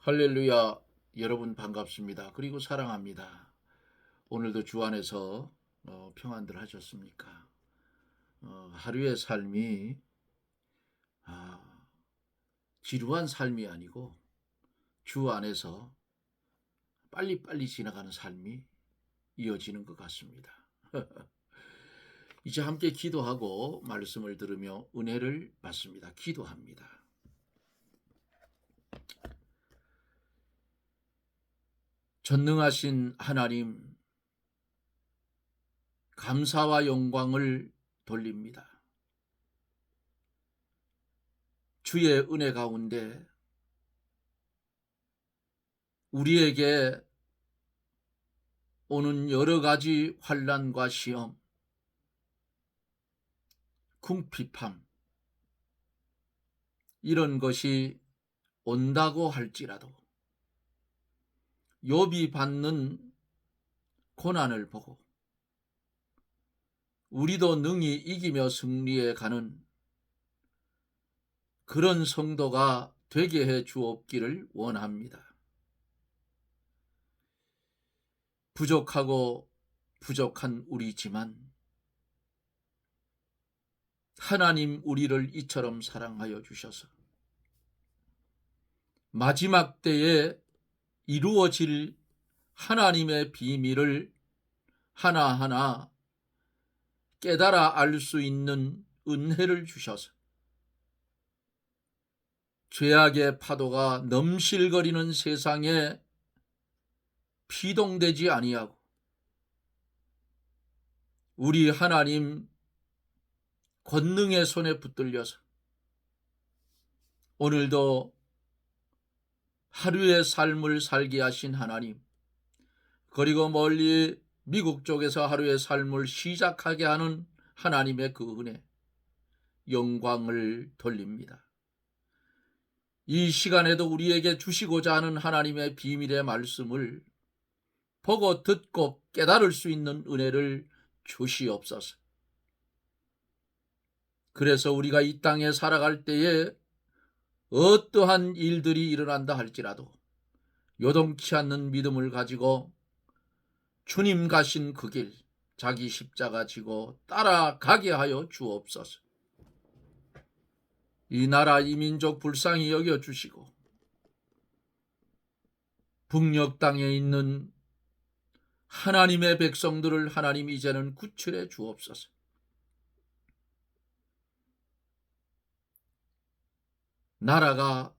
할렐루야. 여러분 반갑습니다. 그리고 사랑합니다. 오늘도 주 안에서 평안들 하셨습니까? 하루의 삶이 아, 지루한 삶이 아니고 주 안에서 빨리빨리 지나가는 삶이 이어지는 것 같습니다. 이제 함께 기도하고 말씀을 들으며 은혜를 받습니다. 기도합니다. 전능하신 하나님, 감사와 영광을 돌립니다. 주의 은혜 가운데 우리에게 오는 여러 가지 환난과 시험, 궁핍함, 이런 것이 온다고 할지라도 욥이 받는 고난을 보고 우리도 능히 이기며 승리해 가는 그런 성도가 되게 해 주옵기를 원합니다. 부족하고 부족한 우리지만 하나님 우리를 이처럼 사랑하여 주셔서 마지막 때에 이루어질 하나님의 비밀을 하나하나 깨달아 알 수 있는 은혜를 주셔서 죄악의 파도가 넘실거리는 세상에 피동되지 아니하고 우리 하나님 권능의 손에 붙들려서 오늘도 하루의 삶을 살게 하신 하나님, 그리고 멀리 미국 쪽에서 하루의 삶을 시작하게 하는 하나님의 그 은혜, 영광을 돌립니다. 이 시간에도 우리에게 주시고자 하는 하나님의 비밀의 말씀을 보고 듣고 깨달을 수 있는 은혜를 주시옵소서. 그래서 우리가 이 땅에 살아갈 때에 어떠한 일들이 일어난다 할지라도 요동치 않는 믿음을 가지고 주님 가신 그 길, 자기 십자가 지고 따라가게 하여 주옵소서. 이 나라 이 민족 불쌍히 여겨주시고 북녘 땅에 있는 하나님의 백성들을 하나님 이제는 구출해 주옵소서. 나라가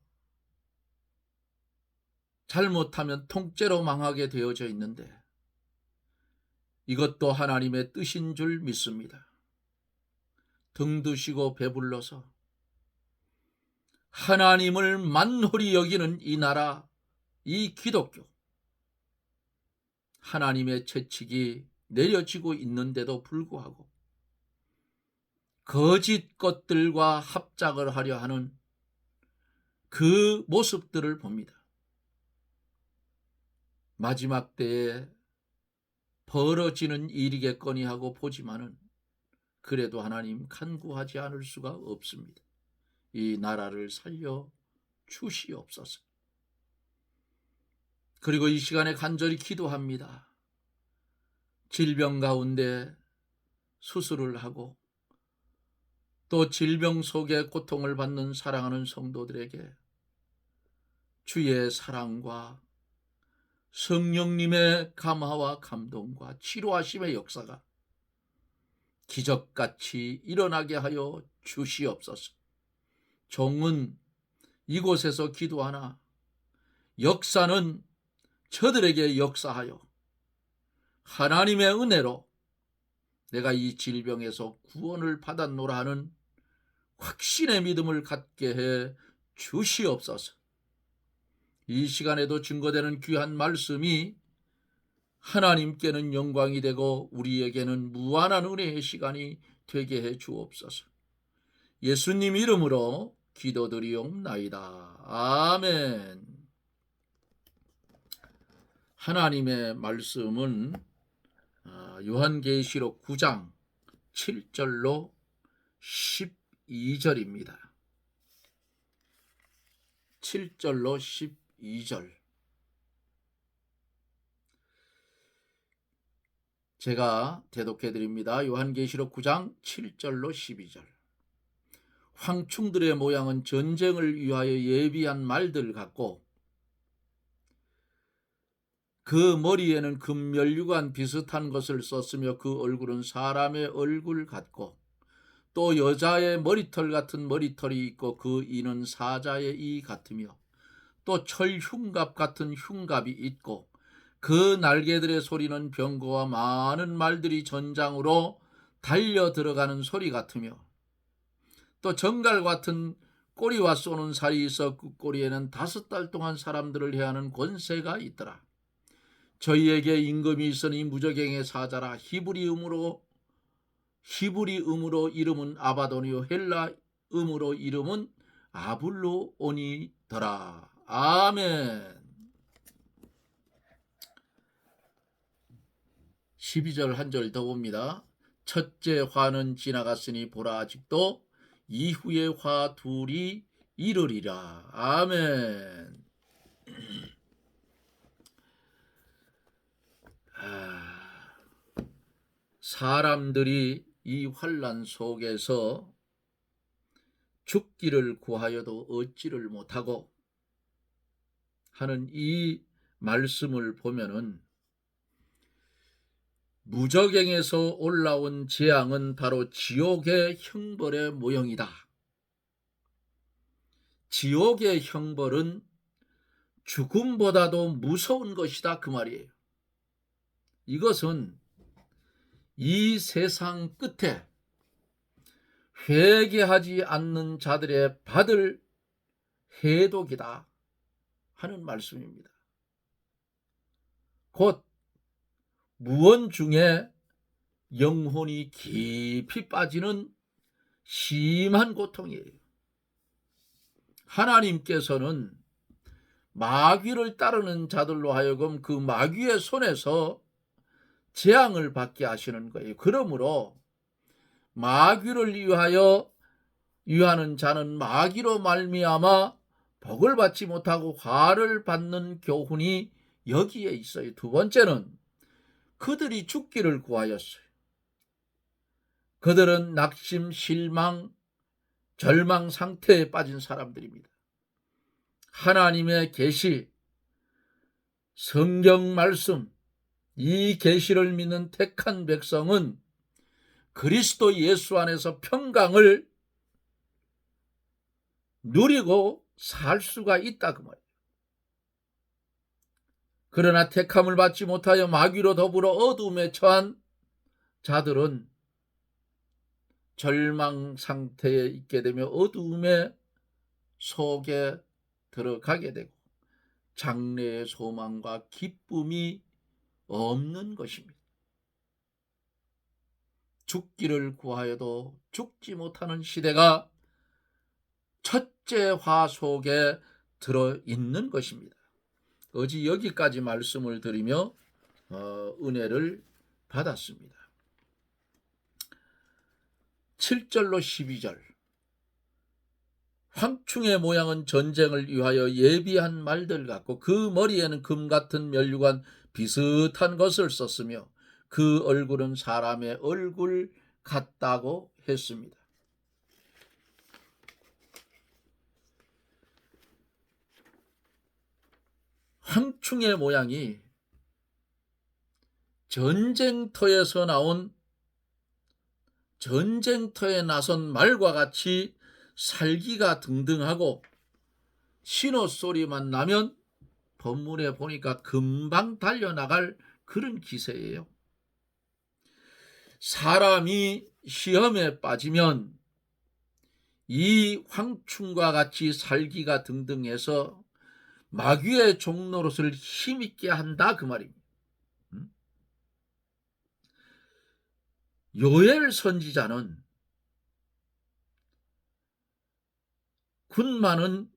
잘못하면 통째로 망하게 되어져 있는데 이것도 하나님의 뜻인 줄 믿습니다. 등 드시고 배불러서 하나님을 만홀히 여기는 이 나라, 이 기독교, 하나님의 채찍이 내려지고 있는데도 불구하고 거짓 것들과 합작을 하려 하는 그 모습들을 봅니다. 마지막 때에 벌어지는 일이겠거니 하고 보지만은 그래도 하나님 간구하지 않을 수가 없습니다. 이 나라를 살려 주시옵소서. 그리고 이 시간에 간절히 기도합니다. 질병 가운데 수술을 하고 또 질병 속에 고통을 받는 사랑하는 성도들에게 주의 사랑과 성령님의 감화와 감동과 치료하심의 역사가 기적같이 일어나게 하여 주시옵소서. 종은 이곳에서 기도하나 역사는 저들에게 역사하여 하나님의 은혜로 내가 이 질병에서 구원을 받았노라 하는 확신의 믿음을 갖게 해 주시옵소서. 이 시간에도 증거되는 귀한 말씀이 하나님께는 영광이 되고 우리에게는 무한한 은혜의 시간이 되게 해 주옵소서. 예수님 이름으로 기도드리옵나이다. 아멘. 하나님의 말씀은 요한계시록 9장 7절로 12절입니다. 7절로 2절. 제가 대독해 드립니다. 요한계시록 9장 7절로 12절. 황충들의 모양은 전쟁을 위하여 예비한 말들 같고 그 머리에는 금면류관 비슷한 것을 썼으며 그 얼굴은 사람의 얼굴 같고 또 여자의 머리털 같은 머리털이 있고 그 이는 사자의 이 같으며 또 철흉갑 같은 흉갑이 있고 그 날개들의 소리는 병거와 많은 말들이 전장으로 달려 들어가는 소리 같으며 또 정갈 같은 꼬리와 쏘는 살이 있어 그 꼬리에는 5달 동안 사람들을 해하는 권세가 있더라. 저희에게 임금이 있으니 무저갱의 사자라. 히브리음으로 이름은 아바돈이요 헬라음으로 이름은 아블로온이더라. 아멘. 12절 한 절 더 봅니다. 첫째 화는 지나갔으니 보라 아직도 이후의 화 둘이 이르리라. 아멘. 사람들이 이 환난 속에서 죽기를 구하여도 얻지를 못하고 하는 이 말씀을 보면은 무저갱에서 올라온 재앙은 바로 지옥의 형벌의 모형이다. 지옥의 형벌은 죽음보다도 무서운 것이다 그 말이에요. 이것은 이 세상 끝에 회개하지 않는 자들의 받을 해독이다 하는 말씀입니다. 곧 무언 중에 영혼이 깊이 빠지는 심한 고통이에요. 하나님께서는 마귀를 따르는 자들로 하여금 그 마귀의 손에서 재앙을 받게 하시는 거예요. 그러므로 마귀를 위하는 자는 마귀로 말미암아 복을 받지 못하고 화를 받는 교훈이 여기에 있어요. 두 번째는 그들이 죽기를 구하였어요. 그들은 낙심, 실망, 절망 상태에 빠진 사람들입니다. 하나님의 계시, 성경 말씀, 이 계시를 믿는 택한 백성은 그리스도 예수 안에서 평강을 누리고 살 수가 있다 그 말이에요. 그러나 택함을 받지 못하여 마귀로 더불어 어둠에 처한 자들은 절망 상태에 있게 되며 어둠의 속에 들어가게 되고 장래의 소망과 기쁨이 없는 것입니다. 죽기를 구하여도 죽지 못하는 시대가 첫째 화 속에 들어있는 것입니다. 어제 여기까지 말씀을 드리며 은혜를 받았습니다. 7절로 12절. 황충의 모양은 전쟁을 위하여 예비한 말들 같고 그 머리에는 금 같은 면류관 비슷한 것을 썼으며 그 얼굴은 사람의 얼굴 같다고 했습니다. 황충의 모양이 전쟁터에서 전쟁터에 나선 말과 같이 살기가 등등하고 신호 소리만 나면 본문에 보니까 금방 달려나갈 그런 기세예요. 사람이 시험에 빠지면 이 황충과 같이 살기가 등등해서 마귀의 종노릇을 힘있게 한다 그 말입니다. 요엘 선지자는 군마는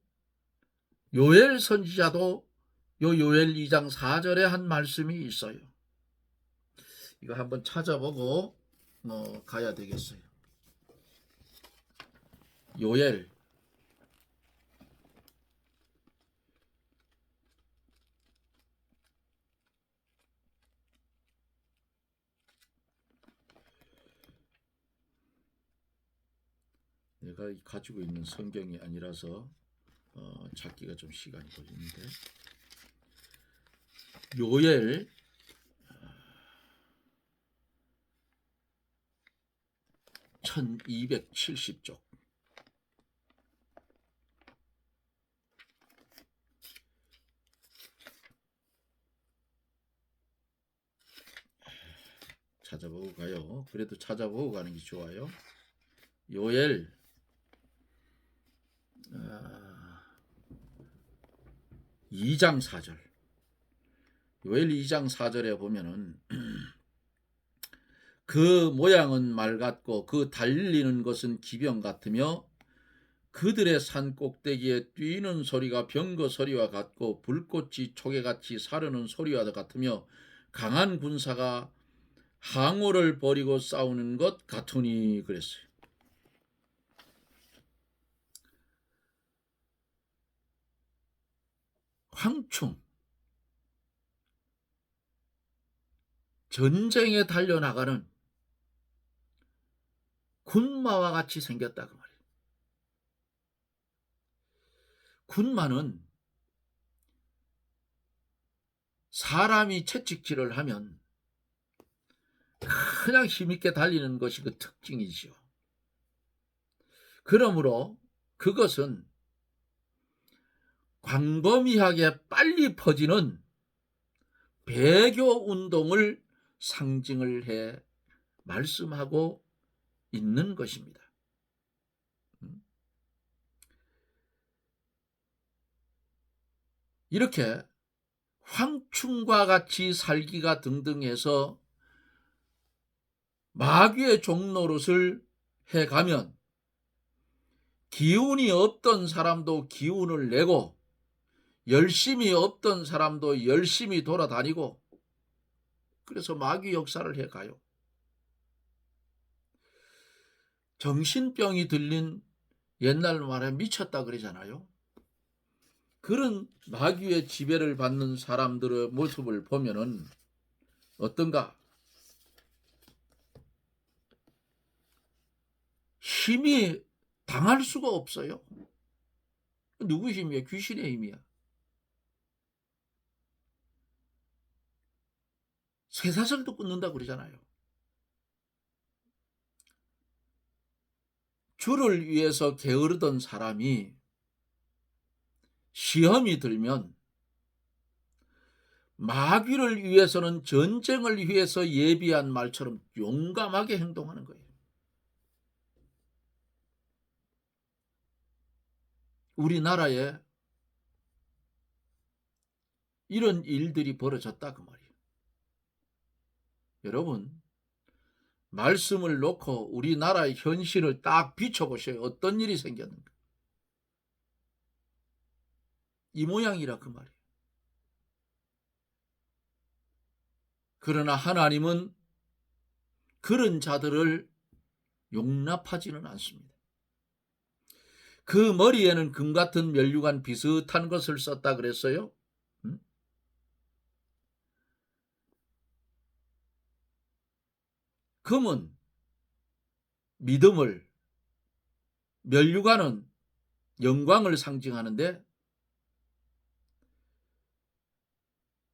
요엘 선지자도 요엘 2장 4절에 한 말씀이 있어요. 이거 한번 찾아보고 가야 되겠어요. 요엘 내가 가지고 있는 성경이 아니라서 찾기가 좀 시간이 걸리는데, 요엘 1270쪽. 찾아보고 가요. 그래도 찾아보고 가는 게 좋아요. 요엘 2장 4절. 요엘 2장 4절에 보면은 그 모양은 말 같고 그 달리는 것은 기병 같으며 그들의 산 꼭대기에 뛰는 소리가 병거 소리와 같고 불꽃이 초계같이 사르는 소리와 같으며 강한 군사가 항우를 벌이고 싸우는 것 같으니 그랬어요. 황충, 전쟁에 달려나가는 군마와 같이 생겼다 그 말이에요. 군마는 사람이 채찍질을 하면 그냥 힘있게 달리는 것이 그 특징이지요. 그러므로 그것은 광범위하게 빨리 퍼지는 배교 운동을 상징을 해 말씀하고 있는 것입니다. 이렇게 황충과 같이 살기가 등등해서 마귀의 종노릇을 해가면 기운이 없던 사람도 기운을 내고 열심히 없던 사람도 열심히 돌아다니고 그래서 마귀 역사를 해가요. 정신병이 들린 옛날 말에 미쳤다 그러잖아요. 그런 마귀의 지배를 받는 사람들의 모습을 보면은 어떤가? 힘이 당할 수가 없어요. 누구 힘이야? 귀신의 힘이야. 쇠사슬도 끊는다 그러잖아요. 주를 위해서 게으르던 사람이 시험이 들면 마귀를 위해서는 전쟁을 위해서 예비한 말처럼 용감하게 행동하는 거예요. 우리나라에 이런 일들이 벌어졌다 그 말이에요. 여러분, 말씀을 놓고 우리나라의 현실을 딱 비춰보셔요. 어떤 일이 생겼는가. 이 모양이라 그 말이에요. 그러나 하나님은 그런 자들을 용납하지는 않습니다. 그 머리에는 금 같은 면류관 비슷한 것을 썼다 그랬어요. 금은 믿음을, 면류관은 영광을 상징하는데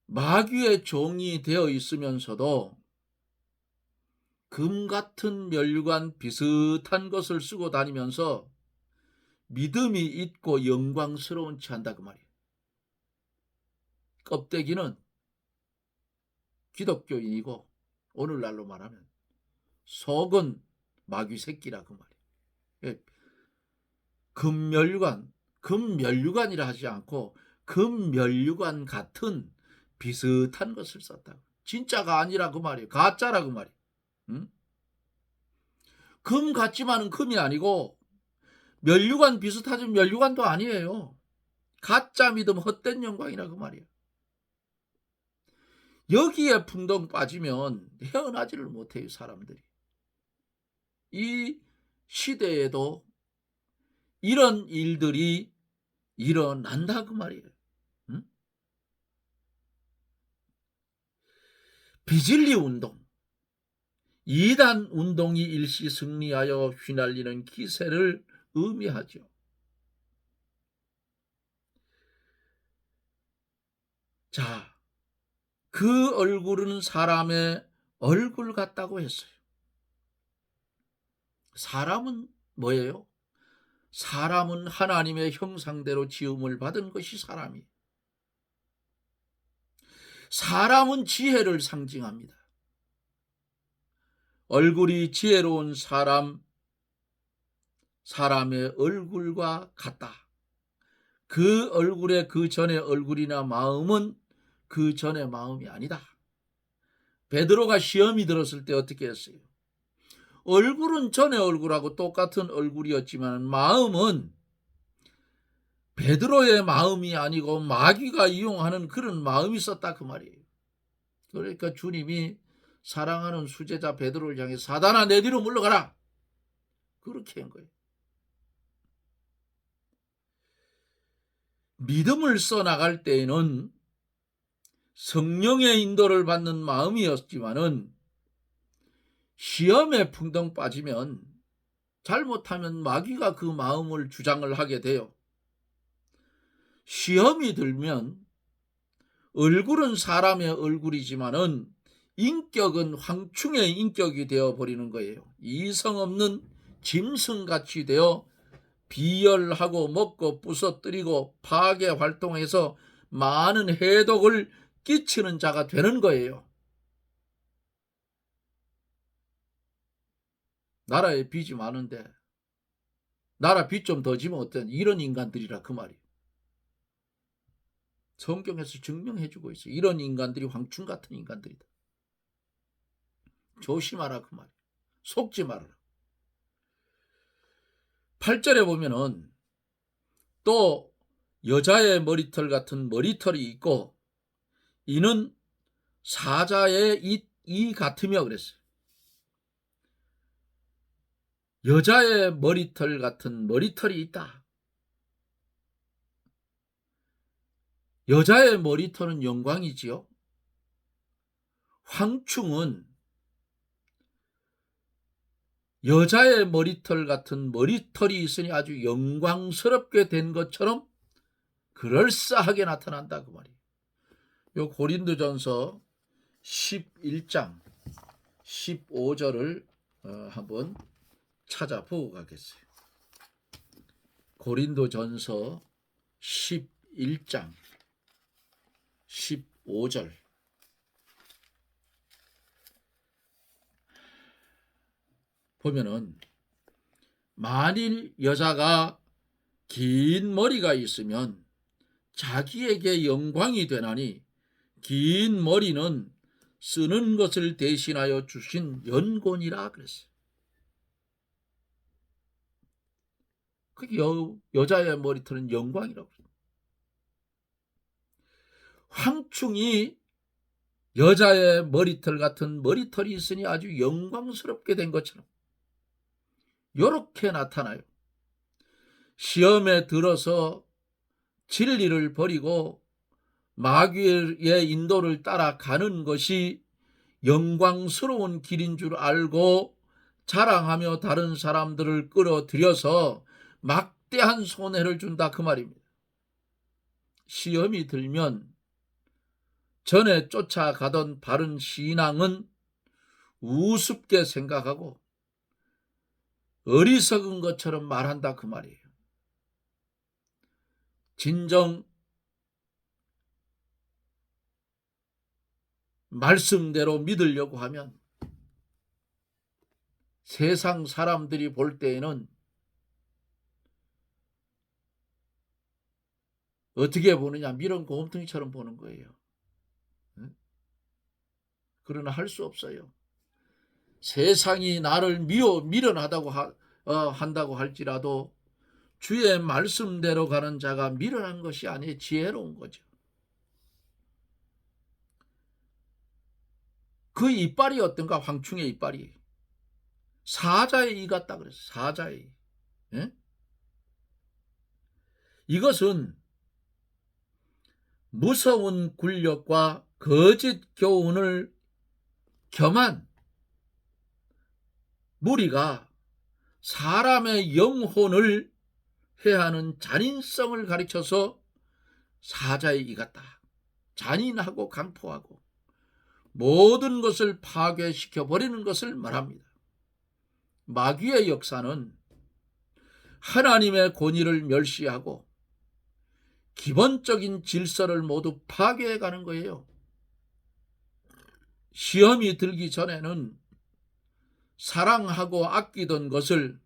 마귀의 종이 되어 있으면서도 금 같은 면류관 비슷한 것을 쓰고 다니면서 믿음이 있고 영광스러운 체 한다 그 말이에요. 껍데기는 기독교인이고 오늘날로 말하면 속은 마귀 새끼라 그 말이에요. 금면류관이라 하지 않고 금면류관 같은 비슷한 것을 썼다고. 진짜가 아니라 그 말이에요. 가짜라 그 말이에요. 응? 금 같지만은 금이 아니고 면류관 비슷하지만 면류관도 아니에요. 가짜 믿음 헛된 영광이라 그 말이에요. 여기에 풍덩 빠지면 헤어나지를 못해요. 사람들이. 이 시대에도 이런 일들이 일어난다 그 말이에요. 응? 비진리 운동, 이단 운동이 일시 승리하여 휘날리는 기세를 의미하죠. 자, 그 얼굴은 사람의 얼굴 같다고 했어요. 사람은 뭐예요? 사람은 하나님의 형상대로 지음을 받은 것이 사람이에요. 사람은 지혜를 상징합니다. 얼굴이 지혜로운 사람의 얼굴과 같다. 그 얼굴의 그 전의 얼굴이나 마음은 그 전의 마음이 아니다. 베드로가 시험이 들었을 때 어떻게 했어요? 얼굴은 전의 얼굴하고 똑같은 얼굴이었지만 마음은 베드로의 마음이 아니고 마귀가 이용하는 그런 마음이 있었다 그 말이에요. 그러니까 주님이 사랑하는 수제자 베드로를 향해 사단아 내 뒤로 물러가라 그렇게 한 거예요. 믿음을 써나갈 때에는 성령의 인도를 받는 마음이었지만은 시험에 풍덩 빠지면 잘못하면 마귀가 그 마음을 주장을 하게 돼요. 시험이 들면 얼굴은 사람의 얼굴이지만은 인격은 황충의 인격이 되어버리는 거예요. 이성 없는 짐승같이 되어 비열하고 먹고 부서뜨리고 파괴 활동해서 많은 해독을 끼치는 자가 되는 거예요. 나라에 빚이 많은데 나라 빚 좀 더 지면 어떤 이런 인간들이라 그 말이에요. 성경에서 증명해주고 있어요. 이런 인간들이 황충 같은 인간들이다. 조심하라 그 말이에요. 속지 말아라. 8절에 보면은 또 여자의 머리털 같은 머리털이 있고 이는 사자의 이 같으며 그랬어요. 여자의 머리털 같은 머리털이 있다. 여자의 머리털은 영광이지요. 황충은 여자의 머리털 같은 머리털이 있으니 아주 영광스럽게 된 것처럼 그럴싸하게 나타난다 그 말이에요. 요 고린도전서 11장 15절을 한번 찾아보고 가겠어요. 고린도전서 11장 15절 보면은 만일 여자가 긴 머리가 있으면 자기에게 영광이 되나니 긴 머리는 쓰는 것을 대신하여 주신 연곤이라 그랬어요. 그 여자의 머리털은 영광이라고 그래요. 황충이 여자의 머리털 같은 머리털이 있으니 아주 영광스럽게 된 것처럼 이렇게 나타나요. 시험에 들어서 진리를 버리고 마귀의 인도를 따라가는 것이 영광스러운 길인 줄 알고 자랑하며 다른 사람들을 끌어들여서 막대한 손해를 준다 그 말입니다. 시험이 들면 전에 쫓아가던 바른 신앙은 우습게 생각하고 어리석은 것처럼 말한다 그 말이에요. 진정 말씀대로 믿으려고 하면 세상 사람들이 볼 때에는 어떻게 보느냐, 미련 곰팡이처럼 보는 거예요. 그러나 할 수 없어요. 세상이 나를 미련하다고 한다고 할지라도 주의 말씀대로 가는 자가 미련한 것이 아니에요. 지혜로운 거죠. 그 이빨이 어떤가? 황충의 이빨이 사자의 이 같다 그랬어요. 사자의 이. 예? 이것은 무서운 굴력과 거짓 교훈을 겸한 무리가 사람의 영혼을 해하는 잔인성을 가르쳐서 사자에 이갔다. 잔인하고 강포하고 모든 것을 파괴시켜 버리는 것을 말합니다. 마귀의 역사는 하나님의 권위를 멸시하고 기본적인 질서를 모두 파괴해가는 거예요. 시험이 들기 전에는 사랑하고 아끼던 것을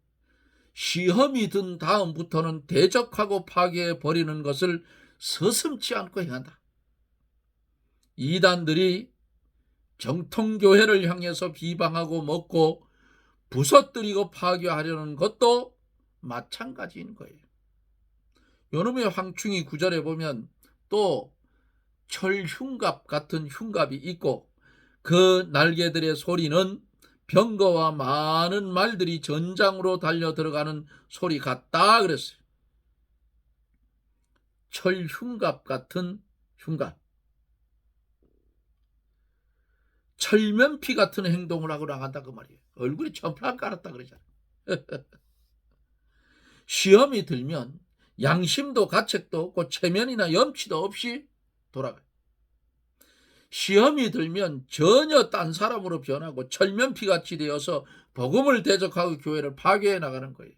시험이 든 다음부터는 대적하고 파괴해 버리는 것을 서슴지 않고 행한다. 이단들이 정통교회를 향해서 비방하고 먹고 부서뜨리고 파괴하려는 것도 마찬가지인 거예요. 요놈의 황충이 9절에 보면 또 철흉갑 같은 흉갑이 있고 그 날개들의 소리는 병거와 많은 말들이 전장으로 달려 들어가는 소리 같다 그랬어요. 철흉갑 같은 흉갑. 철면피 같은 행동을 하고 나간다 그 말이에요. 얼굴이 천판 깔았다 그러잖아요. 시험이 들면 양심도 가책도 없고 체면이나 염치도 없이 돌아가요. 시험이 들면 전혀 딴 사람으로 변하고 철면피같이 되어서 복음을 대적하고 교회를 파괴해 나가는 거예요.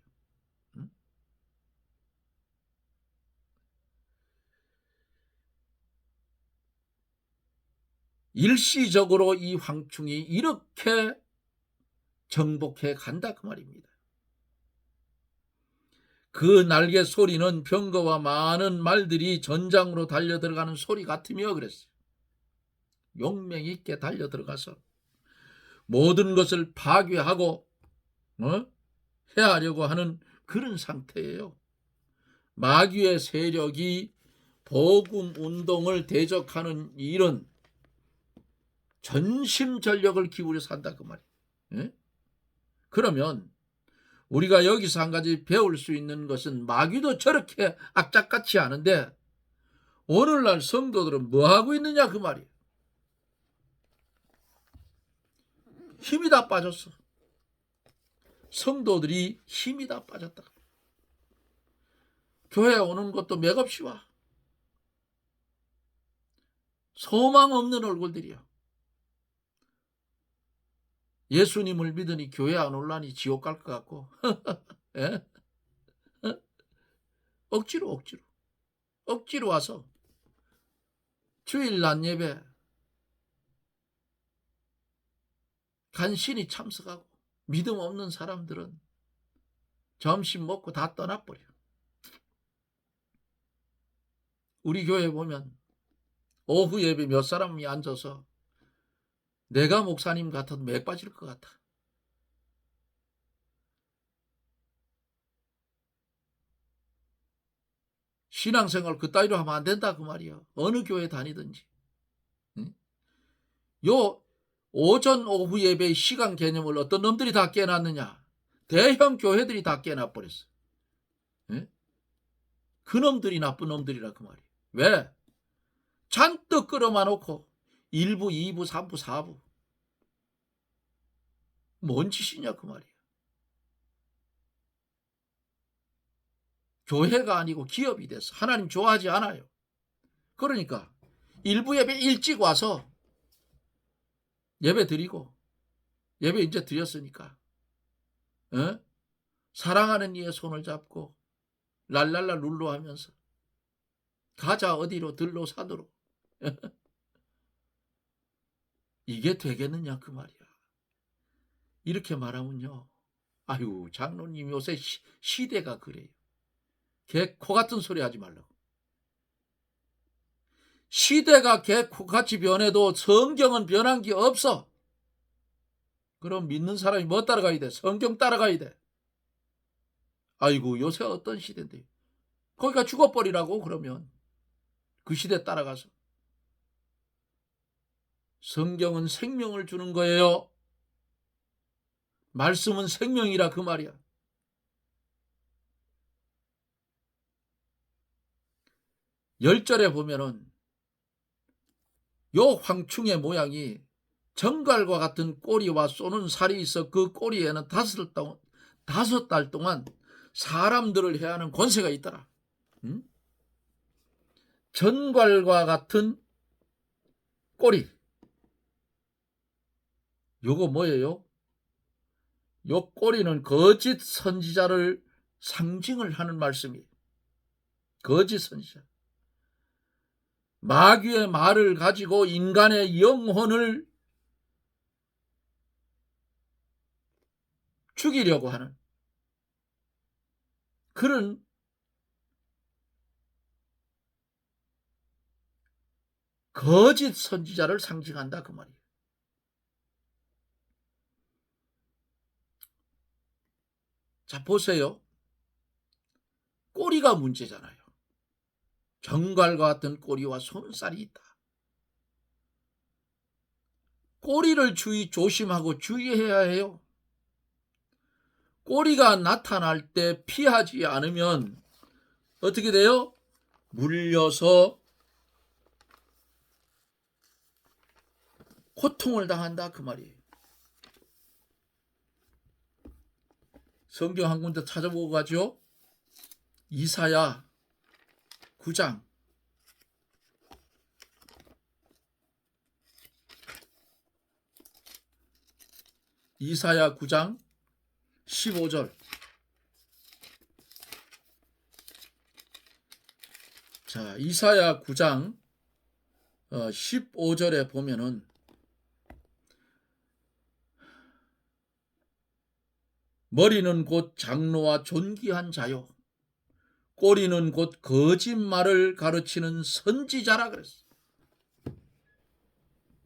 일시적으로 이 황충이 이렇게 정복해 간다 그 말입니다. 그 날개 소리는 병거와 많은 말들이 전장으로 달려 들어가는 소리 같으며 그랬어요. 용맹 있게 달려 들어가서 모든 것을 파괴하고 해하려고 하는 그런 상태예요. 마귀의 세력이 복음 운동을 대적하는 일은 전심전력을 기울여 산다 그 말이에요. 그러면 우리가 여기서 한 가지 배울 수 있는 것은 마귀도 저렇게 악착같이 하는데 오늘날 성도들은 뭐 하고 있느냐 그 말이에요. 힘이 다 빠졌어. 성도들이 힘이 다 빠졌다. 교회에 오는 것도 맥없이 와. 소망 없는 얼굴들이야. 예수님을 믿으니 교회 안 올라니 지옥 갈 것 같고 예? 억지로 와서 주일 낮 예배 간신히 참석하고 믿음 없는 사람들은 점심 먹고 다 떠나버려. 우리 교회에 보면 오후 예배 몇 사람이 앉아서 내가 목사님 같아도 맥 빠질 것 같아. 신앙생활 그따위로 하면 안 된다 그 말이야. 어느 교회 다니든지. 요 오전 오후 예배의 시간 개념을 어떤 놈들이 다 깨놨느냐. 대형 교회들이 다 깨놔버렸어. 그 놈들이 나쁜 놈들이라 그 말이야. 왜? 잔뜩 끌어만 놓고 1부, 2부, 3부, 4부 뭔 짓이냐 그 말이야. 교회가 아니고 기업이 됐어. 하나님 좋아하지 않아요. 그러니까 1부 예배 일찍 와서 예배 드리고 예배 이제 드렸으니까 사랑하는 이의 손을 잡고 랄랄라 룰루 하면서 가자 어디로 들로 산으로 이게 되겠느냐 그 말이야. 이렇게 말하면요. 아유 장로님 요새 시대가 그래요. 개코 같은 소리 하지 말라고. 시대가 개코같이 변해도 성경은 변한 게 없어. 그럼 믿는 사람이 뭐 따라가야 돼? 성경 따라가야 돼. 아이고 요새 어떤 시대인데 거기가 죽어버리라고. 그러면 그 시대 따라가서. 성경은 생명을 주는 거예요. 말씀은 생명이라 그 말이야. 열절에 보면은 요 황충의 모양이 정갈과 같은 꼬리와 쏘는 살이 있어 그 꼬리에는 5달 동안 사람들을 해하는 권세가 있더라. 전갈과 같은 꼬리. 요거 뭐예요? 요 꼬리는 거짓 선지자를 상징을 하는 말씀이에요. 거짓 선지자. 마귀의 말을 가지고 인간의 영혼을 죽이려고 하는 그런 거짓 선지자를 상징한다 그 말이에요. 자, 보세요. 꼬리가 문제잖아요. 정갈과 같은 꼬리와 손살이 있다. 꼬리를 조심하고 주의해야 해요. 꼬리가 나타날 때 피하지 않으면 어떻게 돼요? 물려서 고통을 당한다 그 말이에요. 성경 한 군데 찾아보고 가죠. 이사야 9장 이사야 9장 15절. 자, 이사야 9장 15절에 보면은 머리는 곧 장로와 존귀한 자요 꼬리는 곧 거짓말을 가르치는 선지자라 그랬어.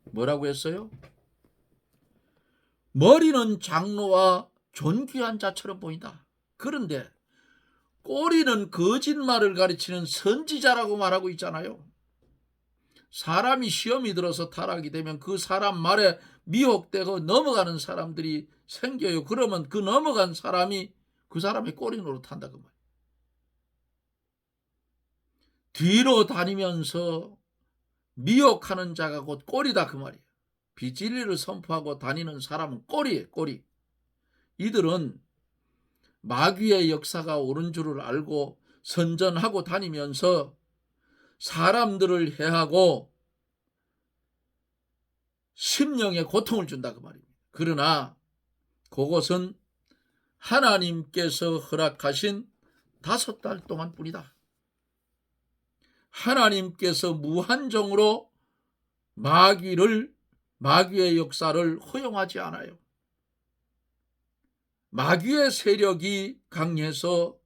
뭐라고 했어요? 머리는 장로와 존귀한 자처럼 보인다. 그런데 꼬리는 거짓말을 가르치는 선지자라고 말하고 있잖아요. 사람이 시험이 들어서 타락이 되면 그 사람 말에 미혹되고 넘어가는 사람들이 생겨요. 그러면 그 넘어간 사람이 그 사람의 꼬리 노릇한다 그 말이에요. 뒤로 다니면서 미혹하는 자가 곧 꼬리다 그 말이에요. 비진리를 선포하고 다니는 사람은 꼬리예요. 꼬리. 이들은 마귀의 역사가 옳은 줄을 알고 선전하고 다니면서 사람들을 해하고 심령에 고통을 준다 그 말입니다. 그러나 그것은 하나님께서 허락하신 5달 동안 뿐이다. 하나님께서 무한정으로 마귀의 역사를 허용하지 않아요. 마귀의 세력이 강해서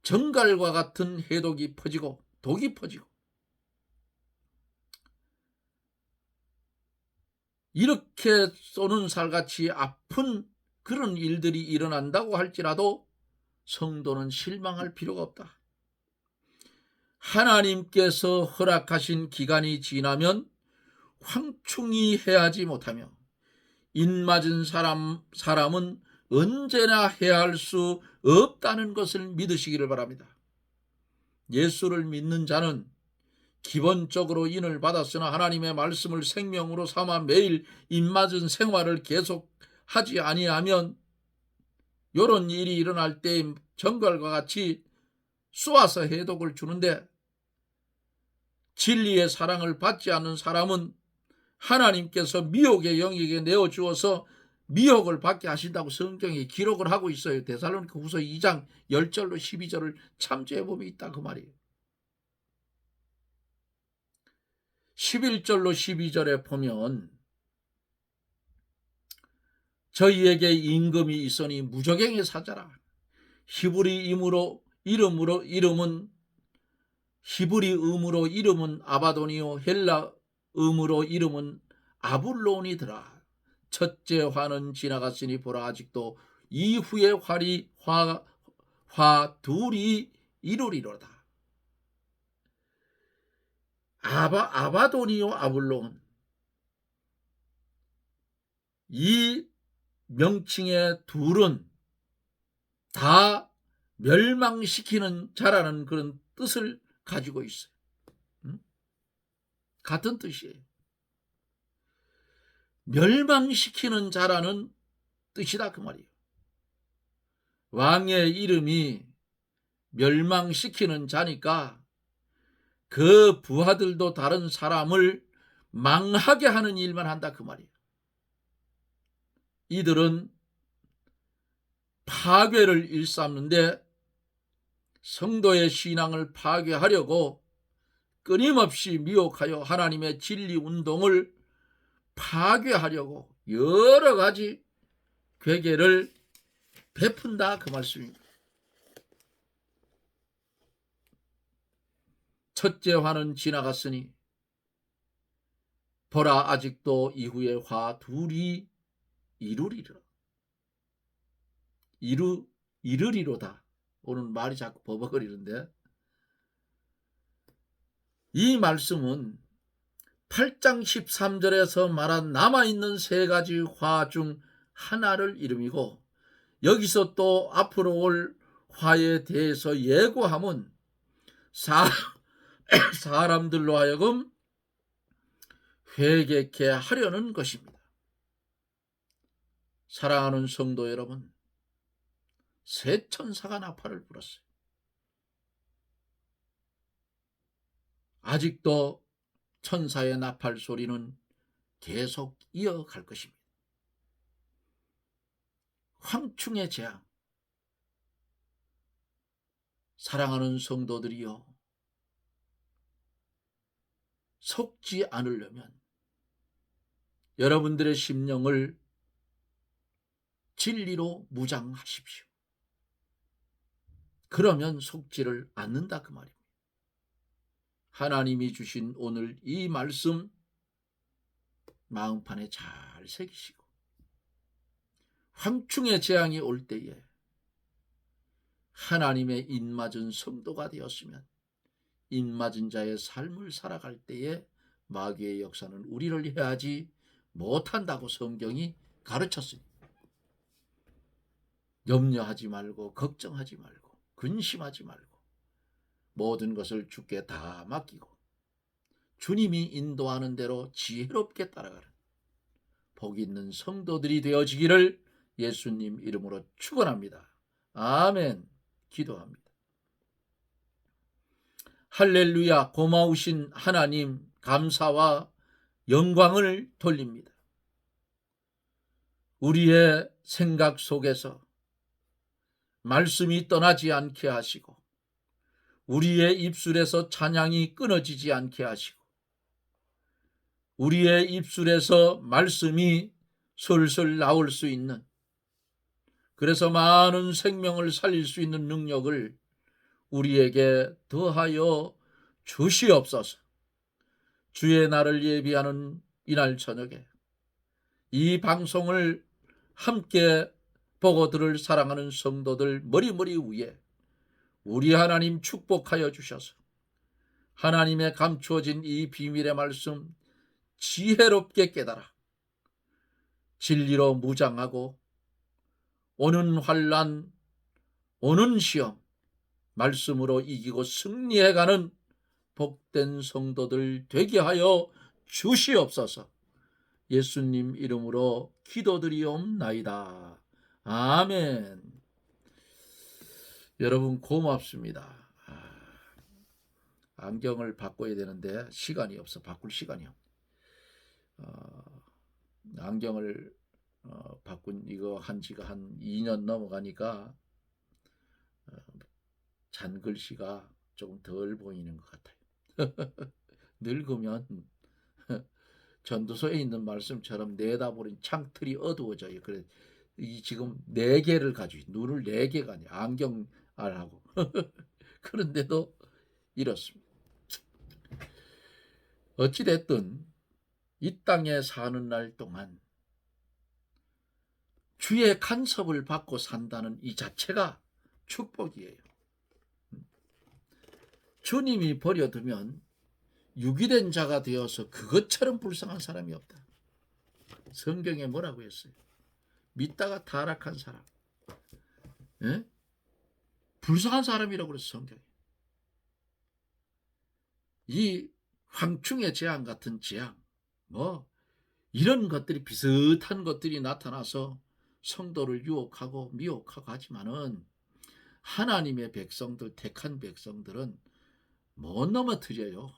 정갈과 같은 해독이 퍼지고 독이 퍼지고 이렇게 쏘는 살같이 아픈 그런 일들이 일어난다고 할지라도 성도는 실망할 필요가 없다. 하나님께서 허락하신 기간이 지나면 황충이 해하지 못하며 인맞은 사람은 언제나 해할 수 없다는 것을 믿으시기를 바랍니다. 예수를 믿는 자는 기본적으로 인을 받았으나 하나님의 말씀을 생명으로 삼아 매일 입맞은 생활을 계속하지 아니하면 이런 일이 일어날 때 정갈과 같이 쏘아서 해독을 주는데 진리의 사랑을 받지 않는 사람은 하나님께서 미혹의 영역에 내어주어서 미혹을 받게 하신다고 성경에 기록을 하고 있어요. 데살로니가 후서 2장 10절로 12절을 참조해 보면 있다 그 말이에요. 11절로 12절에 보면 저희에게 임금이 있으니 무저갱의 사자라. 히브리 이름은 아바돈이요 헬라 음으로 이름은 아불론이더라. 첫째 화는 지나갔으니 보라 아직도 이후의 화 둘이 이루리로다. 아바돈이요 아불론, 이 명칭의 둘은 다 멸망시키는 자라는 그런 뜻을 가지고 있어요. 같은 뜻이에요. 멸망시키는 자라는 뜻이다 그 말이에요. 왕의 이름이 멸망시키는 자니까 그 부하들도 다른 사람을 망하게 하는 일만 한다 그 말이에요. 이들은 파괴를 일삼는데 성도의 신앙을 파괴하려고 끊임없이 미혹하여 하나님의 진리 운동을 파괴하려고 여러 가지 괴계를 베푼다 그 말씀입니다. 첫째 화는 지나갔으니 보라 아직도 이후에 화 둘이 이르리로다. 오늘 말이 자꾸 버벅거리는데 이 말씀은 8장 13절에서 말한 남아있는 세 가지 화 중 하나를 이름이고 여기서 또 앞으로 올 화에 대해서 예고함은 사람들로 하여금 회개케 하려는 것입니다. 사랑하는 성도 여러분, 새 천사가 나팔을 불었어요. 아직도 천사의 나팔 소리는 계속 이어갈 것입니다. 황충의 재앙. 사랑하는 성도들이여, 속지 않으려면 여러분들의 심령을 진리로 무장하십시오. 그러면 속지를 않는다 그 말입니다. 하나님이 주신 오늘 이 말씀 마음판에 잘 새기시고 황충의 재앙이 올 때에 하나님의 인맞은 성도가 되었으면 인맞은 자의 삶을 살아갈 때에 마귀의 역사는 우리를 해하지 못한다고 성경이 가르쳤습니다. 염려하지 말고 걱정하지 말고 근심하지 말고 모든 것을 주께 다 맡기고 주님이 인도하는 대로 지혜롭게 따라가는 복 있는 성도들이 되어지기를 예수님 이름으로 축원합니다. 아멘. 기도합니다. 할렐루야. 고마우신 하나님 감사와 영광을 돌립니다. 우리의 생각 속에서 말씀이 떠나지 않게 하시고 우리의 입술에서 찬양이 끊어지지 않게 하시고 우리의 입술에서 말씀이 솔솔 나올 수 있는, 그래서 많은 생명을 살릴 수 있는 능력을 우리에게 더하여 주시옵소서. 주의 날을 예비하는 이날 저녁에 이 방송을 함께 보고 들을 사랑하는 성도들 머리머리 위에 우리 하나님 축복하여 주셔서 하나님의 감추어진 이 비밀의 말씀 지혜롭게 깨달아 진리로 무장하고 오는 환난, 오는 시험 말씀으로 이기고 승리해가는 복된 성도들 되게 하여 주시옵소서. 예수님 이름으로 기도드리옵나이다. 아멘. 여러분 고맙습니다. 안경을 바꿔야 되는데 시간이 없어. 바꿀 시간이 없어. 안경을 바꾼 이거 한 지가 한 2년 넘어가니까 잔글씨가 조금 덜 보이는 것 같아요. 늙으면 전도서에 있는 말씀처럼 내다보는 창틀이 어두워져요. 그래 이 지금 4개를 가지고 눈을 4개가 아니야. 안경알하고 그런데도 이렇습니다. 어찌됐든 이 땅에 사는 날 동안 주의 간섭을 받고 산다는 이 자체가 축복이에요. 주님이 버려두면 유기된 자가 되어서 그것처럼 불쌍한 사람이 없다. 성경에 뭐라고 했어요? 믿다가 타락한 사람, 불쌍한 사람이라고 그랬어 성경에. 이 황충의 재앙 같은 재앙, 이런 것들이 비슷한 것들이 나타나서 성도를 유혹하고 미혹하고 하지만은 하나님의 백성들, 택한 백성들은 못 넘어뜨려요.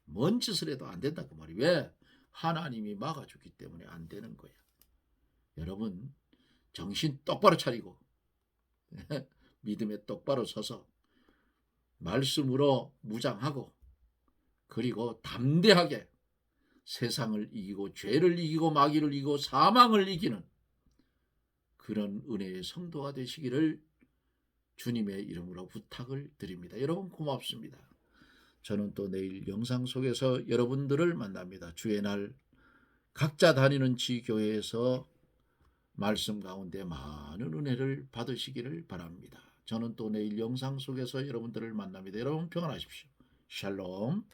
뭔 짓을 해도 안 된다 그 말이. 왜? 하나님이 막아주기 때문에 안 되는 거야. 여러분 정신 똑바로 차리고 믿음에 똑바로 서서 말씀으로 무장하고 그리고 담대하게 세상을 이기고 죄를 이기고 마귀를 이기고 사망을 이기는 그런 은혜의 성도가 되시기를 주님의 이름으로 부탁을 드립니다. 여러분 고맙습니다. 저는 또 내일 영상 속에서 여러분들을 만납니다. 주의 날 각자 다니는 지교회에서 말씀 가운데 많은 은혜를 받으시기를 바랍니다. 저는 또 내일 영상 속에서 여러분들을 만납니다. 여러분 평안하십시오. 샬롬.